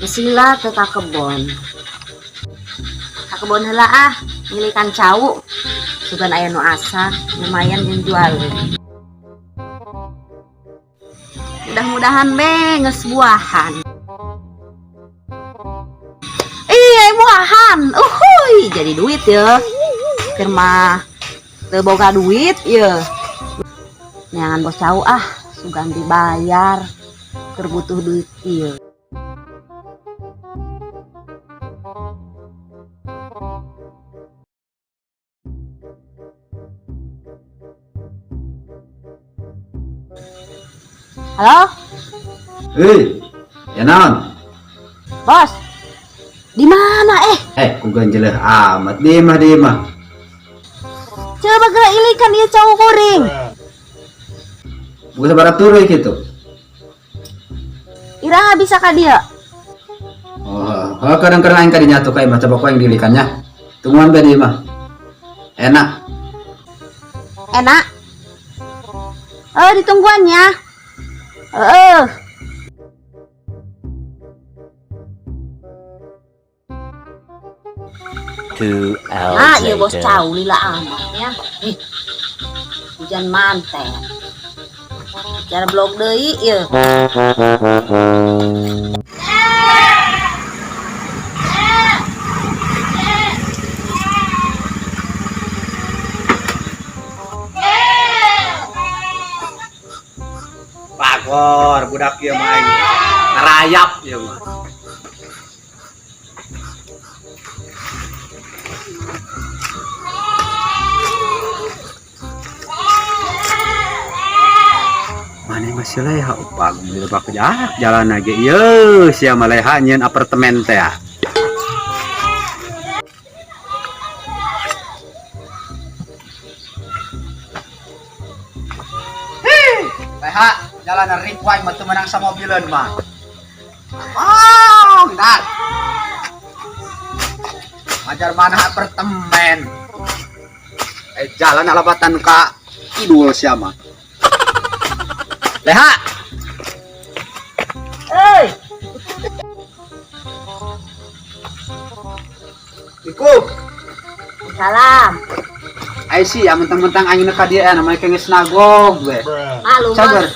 Sila ke kebon. Kebon heula ah, milikan cau. Sugan aya nu asa, lumayan yang jual. Mudah-mudahan geus buahan. Iya, buahan. Uhuy, jadi duit ya. Keur mah teu boga duit ya. Nyangan bos cau ah, sugan dibayar. Keur butuh duit ieu. Halo? Hei, ya naon? Bos. Di mana Ku ganjeuleuh amat di mah. Coba gerak ilikan ieu cau kuring. Bukan sabaraha tuluy kitu. Iraha bisa ka dieu? Kadang-kadang aing ka dinya tuh kayak mah coba yang dilikannya. Tungguan be di mah. Enak. Enak. Ditungguannya. 2 hours Nah, iya bos later. cau lila amat ya. Hujan manten. Cara blog deui ieu. Bagor budak ieu mah ngarayap ieu mah. Mana masih leha upah di lebak jalan lagi ieu sia mah leha nyeun apartemen teh ya. Leha jalan rikwai mah teu menang sa mobileun mah. Oh, dat. Ajar mana apartemen. Jalan alabatan ka idul sia mah. Leha. Ikut. Salam. Ai sih, mentang-mentang aing ka dieu namanya geus nagog we. Malu Sabar. bos.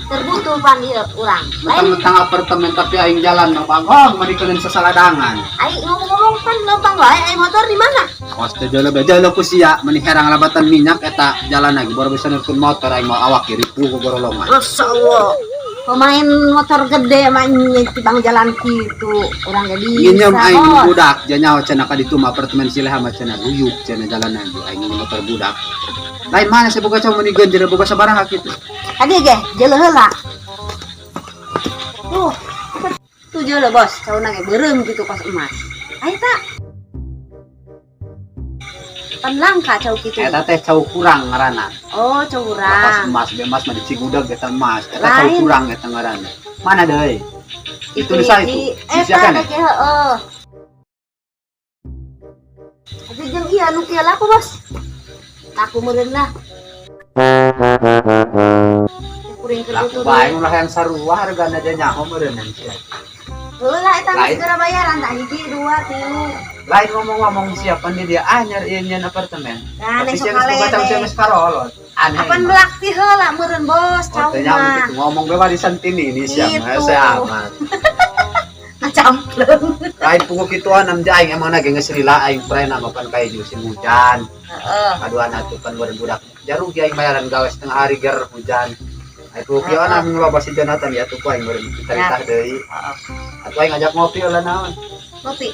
Terbutuh pan ieu urang. Lain Mentang-mentang apartemen tapi aing jalan mah bagong mah dikeun sasaladangan. ai ngomong-ngomong pan lempang wae ai motor di mana? Kos teh jalan ku sia meni herang labatan minyak eta jalan lagi baru bisa nukeun motor aing mau awak kiri ku gorolongan. Masyaallah. Pemain motor gede mah tibang jalan kitu. Urang jadi Nginjem aing budak nya cenah ka ditu mah apartemen Sileha mah cenah guyub cenah jalan lagi aing nginjem motor budak. Lain mana saya boga cuma meni genjer boga sabaraha kitu. Tadi ge jeuleuh heula. Tuh jeuleuh bos, cauna ge beureum kitu kos emas. Ai ta. Pan langka cau kitu. Eta teh cau kurang ngaranna. Oh, cau Pas urang. emas be emas mah di Cigudeg eta emas. Eta cau Lain. kurang eta ngaranna. Mana deui? Itu di itu. Eta da ge heeh. Tapi jeung ieu anu kieu laku bos. Laku meureun lah. Kuring keur Laku butuh bae duit. ulah yang sarua hargana aja nyaho meureunnan sia. Heula eta mah Lain. segera bayaran tah 1, 2, 3. Lain ngomong-ngomong siapan di dia anyar ieu nyeun apartemen. Nah, Tapi besok sia geus bacang sia kalede. geus karolot. Aneh. Apan belakti heula meureun bos, Oh, cau teh nyaho mah. gitu ngomong be warisan tini ini sia mah Gitu. saya amat. Ngacampleng. Lain pungu kituan am aing emang lagi geus lila aing prena mapan kae musim hujan. Heeh. Kaduan atuh kan budak jarugi aing bayaran gawe setengah hari ger hujan. Aku kieu na ngeloba si Jonathan ya tuh ku aing beureum cerita deui. Atuh aing ngajak ngopi lah naon. Ngopi.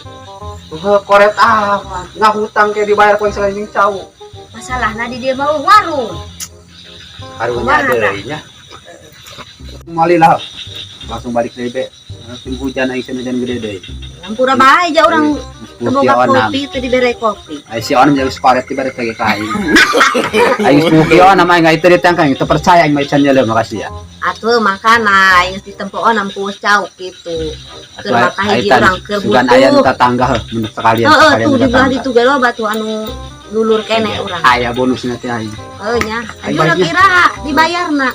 Koret amat. Ngahutang kayak dibayar poin selain cau. Masalahna di dia mau warung. Karunya Kumaha, deui nya. Malilah. Langsung balik deui be. Musim hujan aing hujan gede deui. Ngampura bae ja urang teboga Onam. kopi teu dibere kopi. Ai si onam jadi koret dibere teh ka aing. Aing suki onam aing ngai teu ditangkang teu percaya aing mah can jelema makasih ya. Atuh makana geus ditempo onam ku cau kitu. Keur maka hiji urang keur sugan aya nu butuh. tatangga mun sekalian Heeh, sekalian tuh di belah tatangga. ditu ge loba tuh anu dulur kene urang. Aya bonusna teh aing. Heuh nya. Aing Ayo baiknya. kira dibayarna.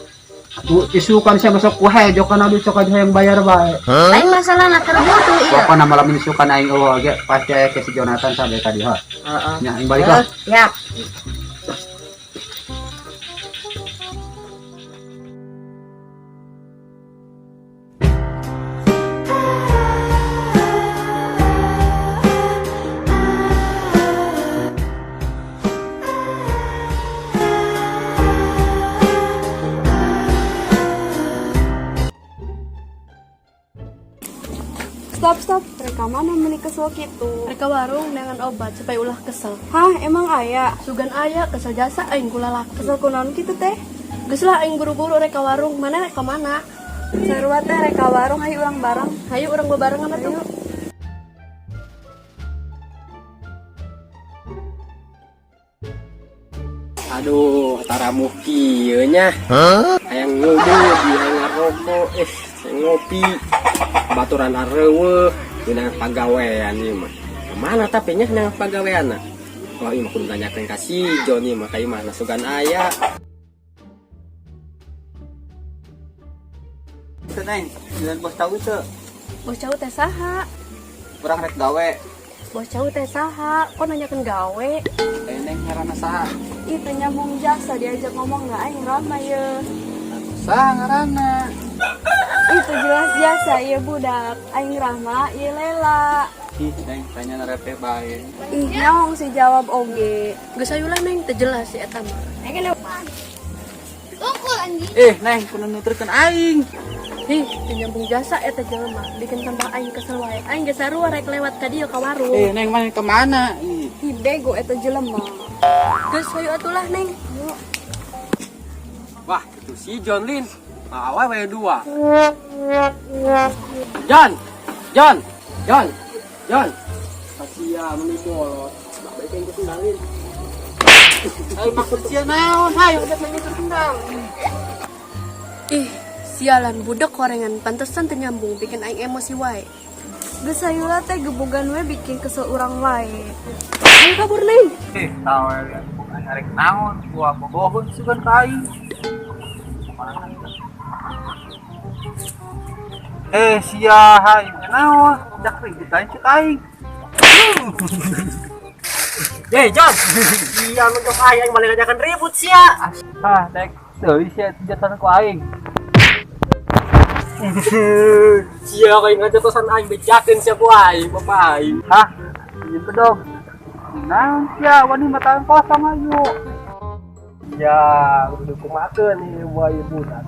Isukan siya masuk kuhe, jok kana duit sok yang bayar bae. Lain masalah nak kerbutu iya. Apa nama malam isukan aing eueuh ge pasti aya ke si Jonathan sampai tadi ha. Heeh. Nya aing balik lah. Ya. Stop, rekaman meni kesel gitu. Mereka warung dengan obat supaya ulah kesel. Hah, emang aya? Sugan aya kesel jasa aing kula laki. Kesel kunaon gitu teh? Geus lah aing buru-buru reka warung. Mana reka mana? Sarua teh reka warung hayu urang bareng. Hayu urang bebarengan atuh. Aduh, taramu kieu nya. Hayang ngudud, hayang ngarokok, hayang ngopi. Baturan areueuh, dina pagawean ieu mah. Kemana tapi nya nang pagaweanna? Oh, ieu mah kudu tanyakeun ka si Joni mah ka ieu mah nasugan aya. Neng, jalan bos tahu teu. Bos cau teh saha? Urang rek gawe. Bos cau teh saha? Kok nanyakeun gawe? Neng ngaranna saha? Ih, teh nyambung jasa diajak ngomong enggak aing rama ye. Saha ngaranna? Itu jelas jasa ieu budak. Aing Rahma, ieu Lela. Ih, neng tanya narepe bae. Ih, nyaong si jawab oge. Geus hayu lah neng teu jelas si eta mah. Neng kudu nuturkeun aing. Hi, teu nyambung jasa eta jelema. Bikin tambah aing kesel wae. Aing geus sarua rek lewat ka dieu ka warung. Neng mana kemana? Ih, Ih, bego eta jelema. Geus hayu atulah neng. Wah, itu si John Lin. Awe we dua. John. Kasia meni bolot. Bae keng kendalin. ayo maksud sia naon? Hayo udah pengen terkendal. Ih, sialan budak korengan pantesan teu nyambung bikin aing emosi wae. Geus hayu lah teh gebogan we bikin kesel urang wae. Ayo kabur neng. Tahu ya. Arek naon? Gua bobohon sugan ka aing. Sia hai. Naon? Dak ribut aing cek aing. John. Iya mentok aya yang balik ngajakan ribut sia. Tek deui sia senjata ku aing. Sia kayak ngajatosan aing bejakeun sia ku aing, bapak aing. Hah? Ieu bedog. Naon sia wani mata kosong ayo. Ya, udah kumakeun ieu wae budak.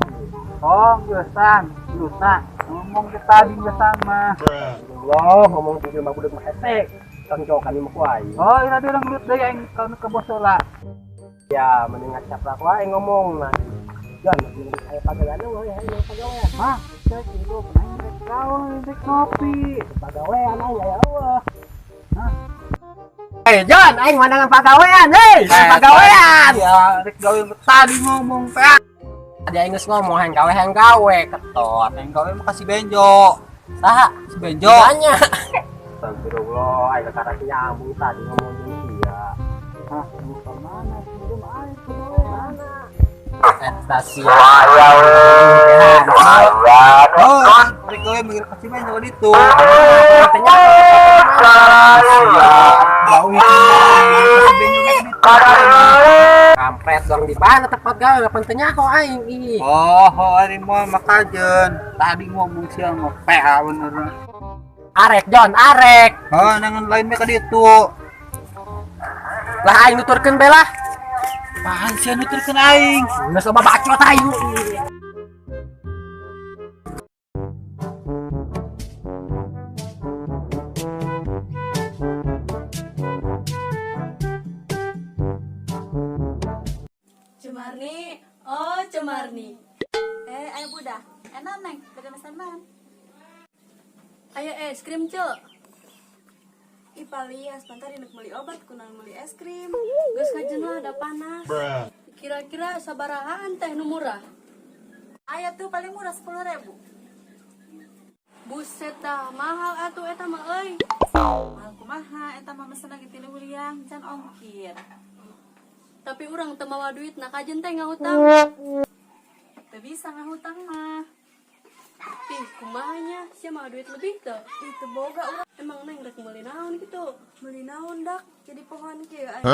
Oh, gesan, lusa. Ngomong ke tadi gesan mah. Allah, ngomong tiga mah budak mah hese. Tangcokan ieu mah ku aing. Oh, ira urang gelut deui aing ka bos heula. Ya, mending ngacap lah ku aing ngomong nah. Jan, mending aya pagawean we, aya pagawean. Hah? Cek itu aing rek gawe, rek ngopi. Pagawean aing aya eueuh. Hah? John, aing mandangan pagawean, pagawean. Ya, rek gawe tadi ngomong teh. Tadi aing geus ngomong hayang gawe ketot. Aing gawe mah kasih benjo. Saha? Si benjo. Tanya. Astagfirullah, aing karek nyambung tadi ngomong dia. Hah, kamu kemana? Belum aing kemana? Stasiun. Oh, rek gawe mikir kasih benjo ditu. Katanya Gawe kasih benjo kayak ditu. kampret dong di mana tempat gawe pentingnya kok aing ih. Oh, ari mah makajen. Tadi ngomong siang ngepea bener. Arek John, arek. Oh, nangan lain mah ka ditu. Lah aing nuturkeun bela. Apaan sih nuturkeun aing? Geus loba bacot aing. Cemarni, oh Cemarni. Ayo budak. Enak neng, beda mesan. Ayo es krim cuk. Ipalias, pantar induk beli obat, kunaon beli es krim. Geus ngajenna ada panas. Kira-kira sabarahaan teh nu murah? Aya tuh paling murah 10.000. Buset dah, mahal atuh eta mah euy. Mahal kumaha, eta mah mesen lagi 3 huriang, can ongkir. Tapi urang teu mawa duit, nah kajen teh ngahutang. Teu bisa ngahutang mah. Ih, kumanya, siapa mau duit lebih tuh? Itu boga urang Emang neng rek meuli naon gitu? meuli naon dak jadi pohon kieu aing.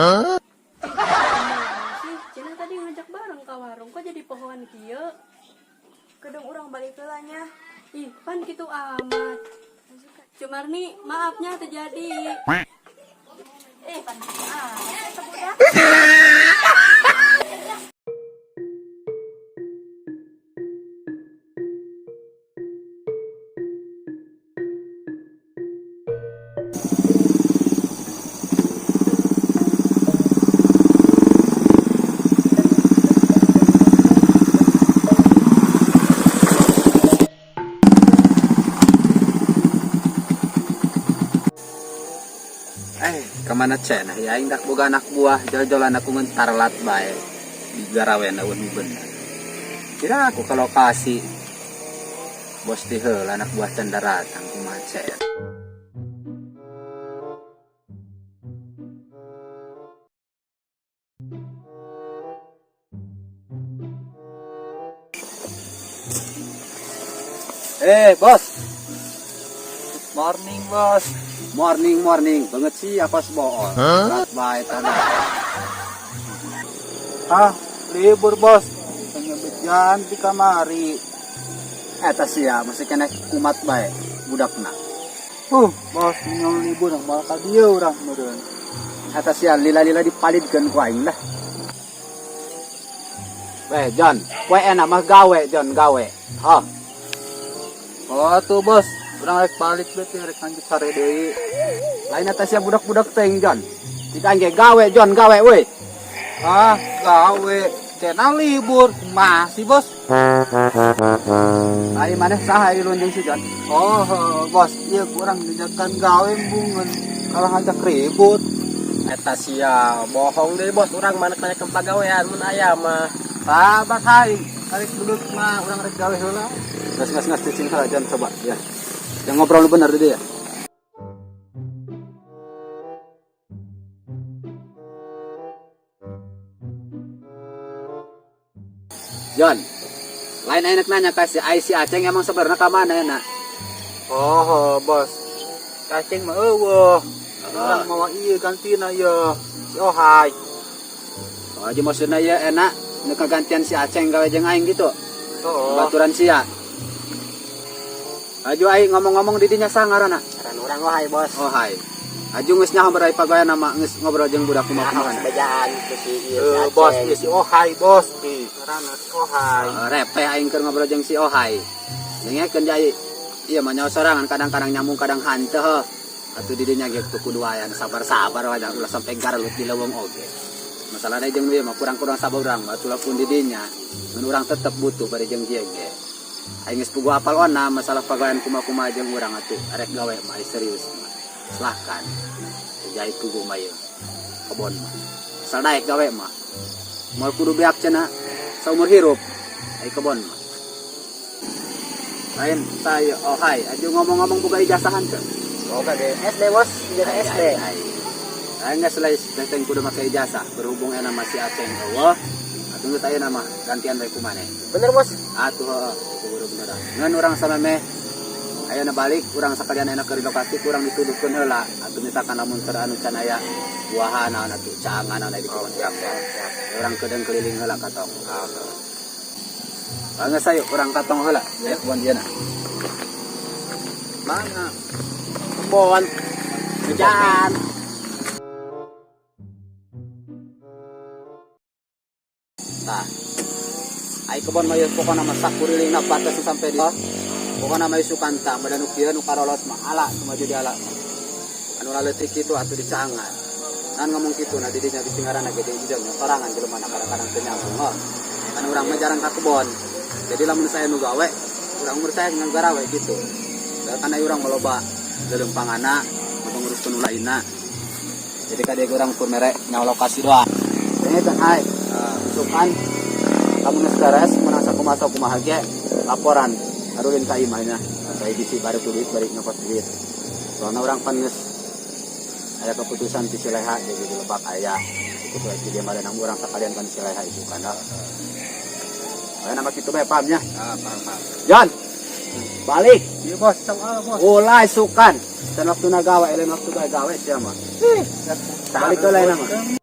Kumaha sih, Cina tadi ngajak bareng ka warung, kok jadi pohon kieu? Kedung urang balik heula nya. Ih, pan gitu amat. Cumarni, maafnya terjadi. Pan eta budak. Kemana cenah ya aing dak boga anak buah jol-jolan aku ngentar lat bae di garawean eueuh bener. Kira aku ke lokasi bos teh heula anak buah teu datang kumaha cen. Bos. Morning, bos. Morning. Banget sih apa bohong. Rat bae tanda. Libur, bos. Penyebejan di kamari. Eta sia masih kena kumat bae budakna. Bos, nyong libur nang bakal dia urang meureun. Eta sia lila-lila dipalidkeun ku aing lah. John, kowe enak mah gawe, John, gawe. Oh tuh bos, urang rek balik berarti rek lanjut sare deui. Lain eta sia budak-budak teh, John. Jika ge gawe, John, gawe we. Gawe. Cenah libur, masih bos. Ari maneh saha ilun jeung si John? Bos, ieu kurang dijakan gawe bungeun. Kalau ngajak ribut. Eta sia bohong deh bos, urang mana banyak pagawean mun aya mah. Sabar hai, tarik duduk mah urang rek gawe heula. Ngas cicing heula John coba ya. Yang ngobrol lu bener deh ya. John, lain enak nanya kasih si Aceng emang sebenarnya ke mana enak? Bos. Aceng mah eueuh. Orang mau ieu gantina ya. Hai. Aja maksudna ya enak nu kagantian si Aceng gawe jeung aing gitu. Baturan sia. Aju aing ngomong-ngomong di dinya sangarana. Aran urang hai bos. Hai. Aju geus nyaho berai pagawean nama geus ngobrol jeung budak kumaha. Bejaan ku si Bos, si Ohai bos. Karana Ohai. Repeh aing keur ngobrol jeung si Ohai. Dengekeun jai. Ieu mah nyaho sorangan kadang-kadang nyambung kadang hanteu. Atuh di dinya ge kudu aya sabar-sabar wae ulah sampai garlut di leuweung oge. Masalahna jeung ieu mah kurang-kurang sabar urang mah tulah pun di dinya. Mun urang tetep butuh bari jeung ieu ge. Aing geus puguh apal ona masalah pagawean kumaha-kumaha jeung urang atuh arek gawe mah serius mah. Silahkan jahit kugu mah kebon mah asal daek gawe mah mau kudu beak cenah saumur hirup ai kebon mah lain saya hai aju ngomong-ngomong boga ijazahan teh boga ge SD bos ijazah SD aing geus lain teh kudu make ijazah berhubung enak masih Aceng eueuh atuh geus aya nama gantian bae kumaneh bener bos atuh kudu bener ngan urang samemeh aya na balik urang sakalian enak ke lokasi kurang dituduhkeun heula atuh misalkan lamun teu anu can aya buahan atuh cangan anu di kebon siap urang kedeung keliling heula katong bangga sayo urang katong heula ya kebon dieuna mana kebon hujan tah ai kebon mah pokona masak kurilingna batas sampai di pokoknya nama Sukanta, badan ukiran ukarolot mah ala cuma jadi ala. Anu laletik itu atuh dicangan. Kan ngomong gitu, nah didinya di singaran lagi di hijau, sorangan di mana kadang-kadang penyambung. Kan orang mah jarang ke kebon. Jadi lamun saya nu gawe, urang umur saya dengan garawe gitu. Karena urang meloba dalam pangana, menguruskeun lainna. Jadi kade urang pun merek nyawa lokasi doang. Ini teh hai, sukan lamun sedaras merasa kumaha ge laporan harulin ka imahnya saya bisi baru duit bari ngokos duit soalnya orang panis ada keputusan di sileha jadi di lebak aya itu lagi dia malah nang orang sekalian kan sileha itu karena Kaya nama kita bae pahamnya. Ah, paham. John. Balik. Iya bos, sama bos. Ulay sukan. Dan waktu nagawa, lain waktu gawe siya mah. Balik ke lain nama.